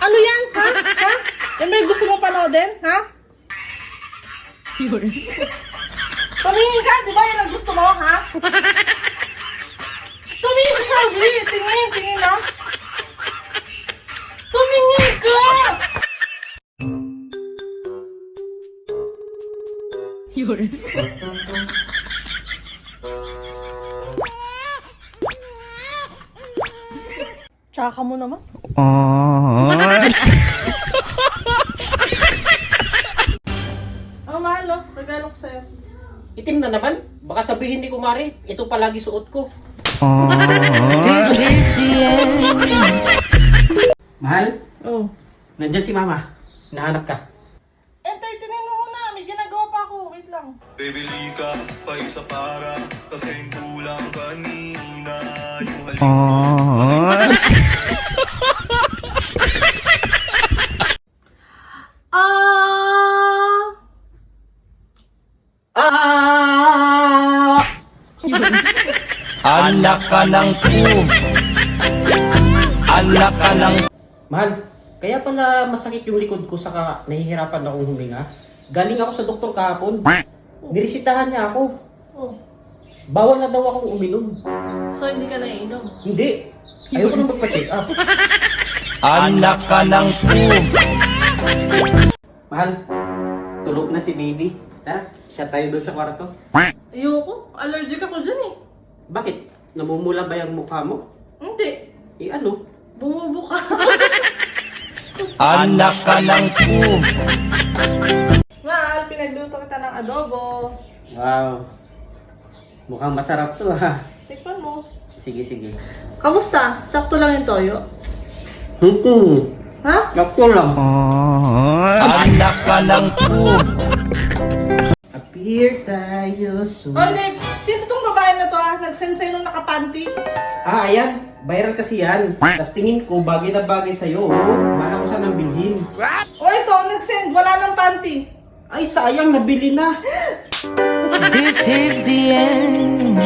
Ano yan, ha? Ha? Yan ba yung gusto mo panoodin, ha? Tumingin ka, di ba yan ang gusto mo, ha? Tumingin ka, sabi. Tingin, tingin na. Tumingin ka! Tsaka mo naman. Mahal, oh. Regalo ko sa'yo. Itim na naman. Baka sabihin ni Kumari, ito palagi suot ko. This is the end. Mahal, Oh. nandyan si Mama. Nahanap ka. Entertainin mo muna. May ginagawa pa ako. Wait lang. Bibili ka pa isa para kasing kulang kanina yung halip Anak ka ng Anak ka ng Mahal, kaya pala masakit yung likod ko saka nahihirapan akong huminga. Galing ako sa doktor kahapon. Niresitahan niya ako. Oh. Bawal na daw akong uminom. So, hindi ka naiinom? Hindi. Ayoko nang magpa-check up. Anak ka ng Mahal, tulog na si baby. Tara, siya tayo doon sa kwarto. Ayoko. Allergic ako dyan eh. Bakit? Namumula ba yung mukha mo? Hindi. Ano? Bumubo ka. Anak ka ng Mahal, pinagluto kita ng adobo. Wow. Mukhang masarap to ha. Tikman mo. Sige, sige. Kamusta? Sakto lang yung toyo? Ha? Sakto lang. Anak ka ng Appear tayo soon. Oh, Dave. Sino tong babae na to ah? Nag-send sa'yo nung nakapanty? Ayan. Viral kasi yan. Tapos tingin ko, bagay na bagay sa'yo. Bala ko sanang bilhin. O ito, nag-send. Wala nang panty. Ay, sayang. Nabili na. This is the end.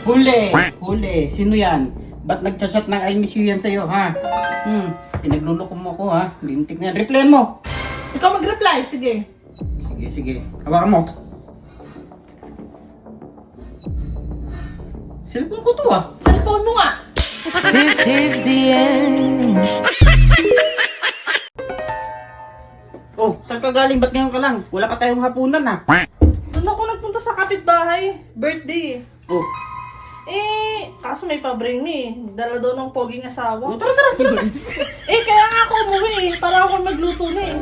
Huli. Huli. Sino yan? Ba't nagchat-chat ng I miss you yan sa'yo, ha? Pinagluloko mo ko, ha? Lintik na yan. Reply mo. Ikaw mag-reply. Sige. Sige, sige. Hawakan mo. Cellphone ko to, ah. Cellphone mo nga. This is the end. Oh, saan ka galing? Ba't ngayon ka lang? Wala pa tayong hapunan, ha? Doon ako nagpunta sa kapitbahay. Birthday. Oh, Kaso may pa-bring me. Dala daw ng poging asawa. oh tara, tara, tara. Kaya nga ako umuwi. Para ako magluto na eh.